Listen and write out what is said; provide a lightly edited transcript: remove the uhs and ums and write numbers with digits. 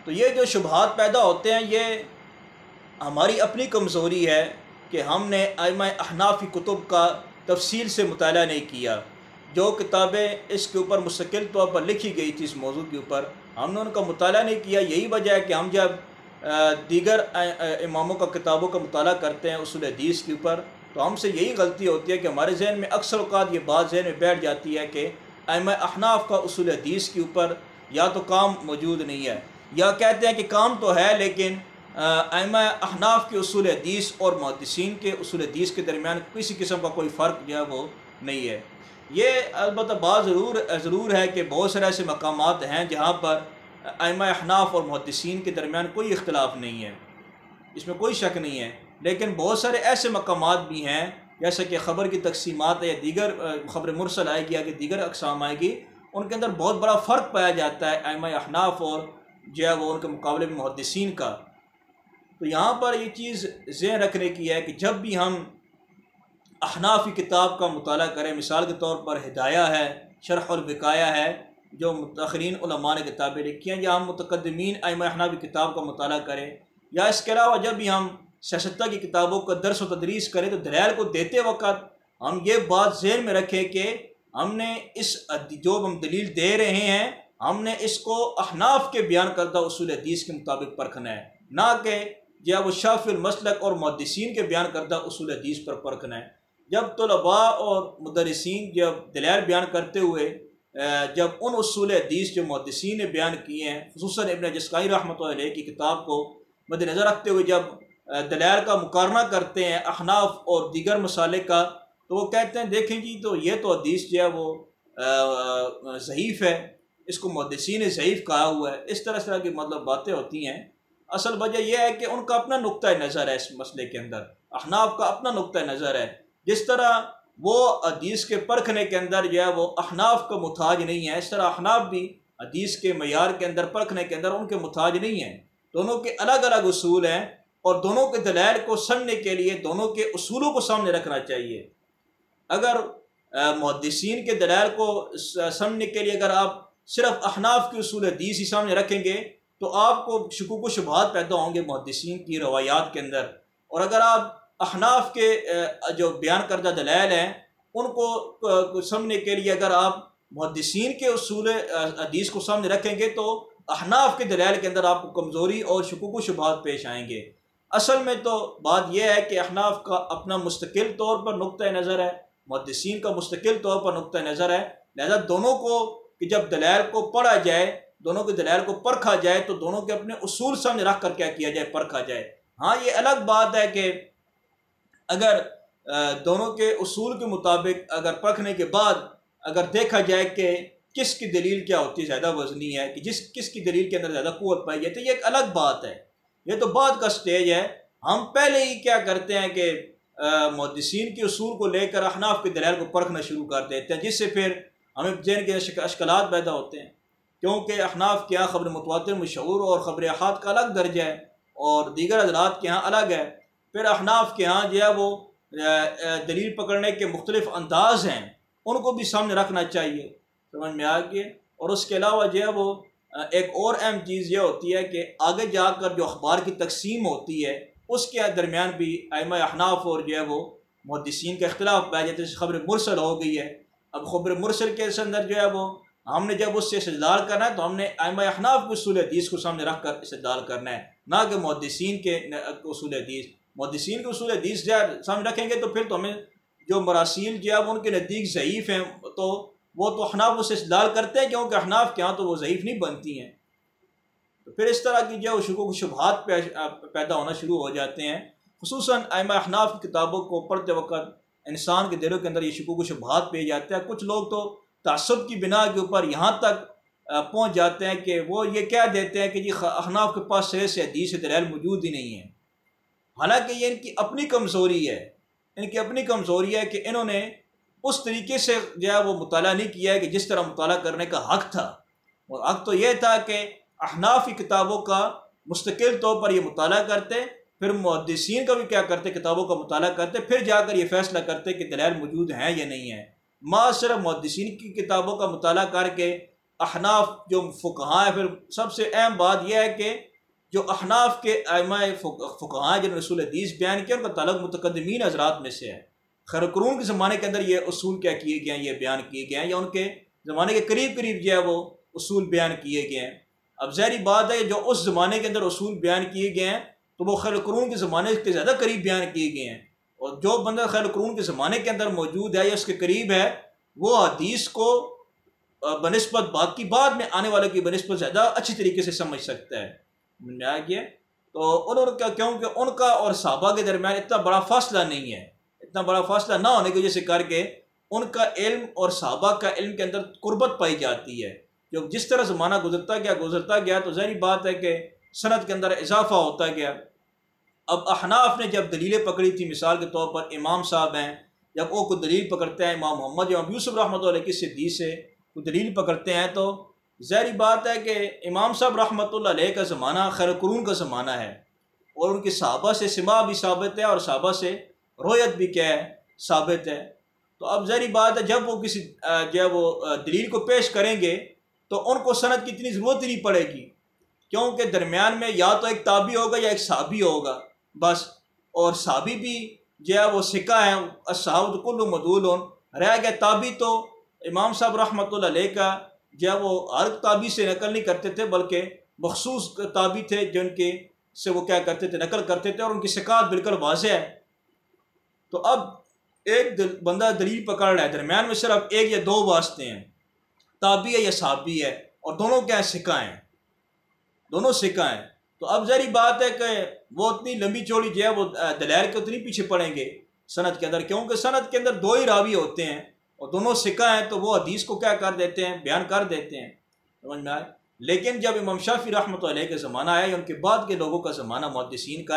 تو یہ جو شبہات پیدا ہوتے ہیں یہ ہماری اپنی کمزوری ہے کہ ہم نے ائمہ احناف کی کتب کا تفصیل سے مطالعہ نہیں کیا۔ جو کتابیں اس کے اوپر مستقل طور پر لکھی گئی تھی اس موضوع کے اوپر، ہم نے ان کا مطالعہ نہیں کیا۔ یہی وجہ ہے کہ ہم جب دیگر اماموں کا کتابوں کا مطالعہ کرتے ہیں اصول حدیث کے اوپر، تو ہم سے یہی غلطی ہوتی ہے کہ ہمارے ذہن میں اکثر اوقات یہ بات ذہن میں بیٹھ جاتی ہے کہ ائمہ احناف کا اصول حدیث کے اوپر یا تو کام موجود نہیں ہے، یا کہتے ہیں کہ کام تو ہے لیکن ائمہ احناف کے اصول حدیث اور محدثین کے اصول حدیث کے درمیان کسی قسم کا کوئی فرق جو ہے وہ نہیں ہے۔ یہ البتہ بات ضرور ہے کہ بہت سارے ایسے مقامات ہیں جہاں پر ائمہ احناف اور محدثین کے درمیان کوئی اختلاف نہیں ہے، اس میں کوئی شک نہیں ہے، لیکن بہت سارے ایسے مقامات بھی ہیں جیسے کہ خبر کی تقسیمات ہے یا دیگر خبر مرسل آئے گی، آگے دیگر اقسام آئے گی، ان کے اندر بہت بڑا فرق پایا جاتا ہے ائمہ احناف اور جو ہے وہ ان کے مقابلے میں محدثین کا۔ تو یہاں پر یہ چیز ذہن رکھنے کی ہے کہ جب بھی ہم احناف کی کتاب کا مطالعہ کریں، مثال کے طور پر ہدایہ ہے، شرح الوقایہ ہے، جو متأخرین علماء نے کتابیں لکھی ہیں، یا ہم متقدمین ائمہ احناف کی کتاب کا مطالعہ کریں، یا اس کے علاوہ جب بھی ہم سیاستہ کی کتابوں کا درس و تدریس کریں تو دلائل کو دیتے وقت ہم یہ بات ذہن میں رکھیں کہ ہم نے جو ہم دلیل دے رہے ہیں ہم نے اس کو احناف کے بیان کردہ اصول حدیث کے مطابق پرکھنا ہے، نہ کہ وہ شافعی المسلک اور محدثین کے بیان کردہ اصول حدیث پر پرکھنا ہے۔ جب طلباء اور مدرسین جب دلائل بیان کرتے ہوئے جب ان اصول حدیث جو محدثین نے بیان کیے ہیں، خصوصاً ابن جسکائی رحمۃ اللہ علیہ کی کتاب کو مد نظر رکھتے ہوئے جب دلائل کا مقارنہ کرتے ہیں احناف اور دیگر مسالک کا، تو وہ کہتے ہیں دیکھیں جی تو یہ تو حدیث جو ہے وہ ضعیف ہے، اس کو محدثین نے ضعیف کہا ہوا ہے۔ اس طرح کی باتیں ہوتی ہیں۔ اصل وجہ یہ ہے کہ ان کا اپنا نقطۂ نظر ہے، اس مسئلے کے اندر احناف کا اپنا نقطۂ نظر ہے۔ جس طرح وہ حدیث کے پرکھنے کے اندر جو ہے وہ احناف کا محتاج نہیں ہے، اس طرح احناف بھی حدیث کے معیار کے اندر پرکھنے کے اندر ان کے محتاج نہیں ہیں۔ دونوں کے الگ الگ اصول ہیں اور دونوں کے دلائل کو سمجھنے کے لیے دونوں کے اصولوں کو سامنے رکھنا چاہیے۔ اگر محدثین کے دلائل کو سمجھنے کے لیے اگر آپ صرف احناف کے اصول حدیث ہی سامنے رکھیں گے تو آپ کو شکوک و شبہات پیدا ہوں گے محدثین کی روایات کے اندر، اور اگر آپ احناف کے جو بیان کردہ دلائل ہیں ان کو سمجھنے کے لیے اگر آپ محدثین کے اصول حدیث کو سامنے رکھیں گے تو احناف کے دلائل کے اندر آپ کو کمزوری اور شکوک و شبہات پیش آئیں گے۔ اصل میں تو بات یہ ہے کہ احناف کا اپنا مستقل طور پر نقطۂ نظر ہے، محدثین کا مستقل طور پر نقطۂ نظر ہے، لہذا دونوں کو کہ جب دلائل کو پڑھا جائے، دونوں کے دلائل کو پرکھا جائے تو دونوں کے اپنے اصول سامنے رکھ کر کیا کیا جائے، پرکھا جائے۔ ہاں یہ الگ بات ہے کہ اگر دونوں کے اصول کے مطابق اگر پرکھنے کے بعد اگر دیکھا جائے کہ کس کی دلیل کیا ہوتی ہے زیادہ وزنی ہے، کہ کس کی دلیل کے اندر زیادہ قوت پائی جاتی ہے، یہ ایک الگ بات ہے، یہ تو بعد کا سٹیج ہے۔ ہم پہلے ہی کیا کرتے ہیں کہ محدثین کے اصول کو لے کر احناف کے دلائل کو پرکھنا شروع کر دیتے ہیں، جس سے پھر ہمیں ذہن کے اشکالات پیدا ہوتے ہیں، کیونکہ احناف کے یہاں خبر متواتر مشہور اور خبر احاد کا الگ درجہ ہے اور دیگر حضرات کے ہاں الگ ہے۔ پھر احناف کے ہاں جو ہے وہ دلیل پکڑنے کے مختلف انداز ہیں، ان کو بھی سامنے رکھنا چاہیے، سمجھ میں آ گئے۔ اور اس کے علاوہ جو ہے وہ ایک اور اہم چیز یہ ہوتی ہے کہ آگے جا کر جو اخبار کی تقسیم ہوتی ہے اس کے درمیان بھی ائمہ احناف اور جو ہے وہ محدثین کا اختلاف پایا جاتا ہے۔ جیسے خبر مرسل ہو گئی ہے، اب خبر مرسل کے اندر جو ہے وہ ہم نے جب اس سے استدلال کرنا ہے تو ہم نے ائمہ احناف کے اصول حدیث کو سامنے رکھ کر استدلال کرنا ہے، نہ کہ محدثین کے اصول حدیث۔ محدثین کے اصول حدیث سامنے رکھیں گے تو پھر تو ہمیں جو مراسیل جو ہے وہ ان کے نزدیک ضعیف ہیں تو وہ تو احناف اس سے استدلال کرتے ہیں، کیونکہ احناف کے ہاں تو وہ ضعیف نہیں بنتی ہیں۔ تو پھر اس طرح کی جو شکوک و شبہات پیدا ہونا شروع ہو جاتے ہیں، خصوصاً ائمہ احناف کی کتابوں کو پڑھتے وقت انسان کے دلوں کے اندر یہ شکوک و شبہات پہ جاتے ہیں۔ کچھ لوگ تو تعصب کی بنا کے اوپر یہاں تک پہنچ جاتے ہیں کہ وہ یہ کہہ دیتے ہیں کہ جی احناف کے پاس صحیح سے حدیث دلائل موجود ہی نہیں ہیں، حالانکہ یہ ان کی اپنی کمزوری ہے، ان کی اپنی کمزوری ہے کہ انہوں نے اس طریقے سے جو ہے وہ مطالعہ نہیں کیا ہے کہ جس طرح مطالعہ کرنے کا حق تھا، اور حق تو یہ تھا کہ احناف کی کتابوں کا مستقل طور پر یہ مطالعہ کرتے، پھر محدثین کا بھی کیا کرتے، کتابوں کا مطالعہ کرتے، پھر جا کر یہ فیصلہ کرتے کہ دلائل موجود ہیں یا نہیں ہیں۔ صرف محدثین کی کتابوں کا مطالعہ کر کے احناف جو فقہاء ہیں، پھر سب سے اہم بات یہ ہے کہ جو احناف کے ائمہ فقہاء جنہوں نے اصول حدیث بیان کیا ان کا تعلق متقدمین حضرات میں سے ہے۔ خیر قرون کے زمانے کے اندر یہ اصول کیا کیے گئے ہیں، یہ بیان کیے گئے ہیں، یا ان کے زمانے کے قریب قریب جو ہے وہ اصول بیان کیے گئے ہیں۔ اب ظاہری بات ہے جو اس زمانے کے اندر اصول بیان کیے گئے ہیں تو وہ خیر قرون کے زمانے کے زیادہ قریب بیان کیے گئے ہیں، اور جو بندہ خیر قرون کے زمانے کے اندر موجود ہے یا اس کے قریب ہے وہ حدیث کو بنسبت باقی بعد میں آنے والے کی بنسبت زیادہ اچھی طریقے سے سمجھ سکتا ہے۔ تو انہوں کا کیونکہ ان کا اور صحابہ کے درمیان اتنا بڑا فاصلہ نہیں ہے، اتنا بڑا فاصلہ نہ ہونے کی وجہ سے کر کے ان کا علم اور صحابہ کا علم کے اندر قربت پائی جاتی ہے۔ جو جس طرح زمانہ گزرتا گیا تو ظاہری بات ہے کہ سند کے اندر اضافہ ہوتا گیا۔ اب احناف نے جب دلیلیں پکڑی تھی، مثال کے طور پر امام صاحب ہیں، جب وہ کوئی دلیل پکڑتے ہیں، امام محمد امام یوسف رحمۃ اللہ علیہ کی حدیث سے کوئی دلیل پکڑتے ہیں، تو ظاہری بات ہے کہ امام صاحب رحمۃ اللہ علیہ کا زمانہ خیر قرون کا زمانہ ہے، اور ان کے صحابہ سے سماع بھی ثابت ہے اور صحابہ سے رویت بھی کیا ہے، ثابت ہے۔ تو اب ظاہری بات ہے جب وہ کسی دلیل کو پیش کریں گے تو ان کو سند کی اتنی ضرورت ہی نہیں پڑے گی، کیونکہ درمیان میں یا تو ایک تابعی ہوگا یا ایک صحابی ہوگا بس، اور صحابی بھی جو ہے وہ ثقہ ہیں، الصحابہ کل مدولون، رہ گیا تابعی تو امام صاحب رحمۃ اللہ علیہ کا جو ہے وہ ہر تابعی سے نقل نہیں کرتے تھے، بلکہ مخصوص تابعی تھے جن کے سے وہ کیا کرتے تھے، نقل کرتے تھے، اور ان کی ثقات بالکل واضح ہے۔ تو اب ایک بندہ دلیل پکڑ رہا ہے، درمیان میں صرف ایک یا دو واسطے ہیں، تابعی ہے یا صحابی ہے، اور دونوں کیا ہیں، ثقہ ہیں، دونوں ثقہ ہیں۔ تو اب ظاہری بات ہے کہ وہ اتنی لمبی چوڑی جو ہے وہ دلائل کے اتنی پیچھے پڑیں گے سند کے اندر، کیونکہ سند کے اندر دو ہی راوی ہوتے ہیں اور دونوں ثقہ ہیں، تو وہ حدیث کو کیا کر دیتے ہیں، بیان کر دیتے ہیں، سمجھ میں آئے۔ لیکن جب امام شافعی رحمۃ اللہ علیہ کا زمانہ آیا یا ان کے بعد کے لوگوں کا زمانہ محدثین کا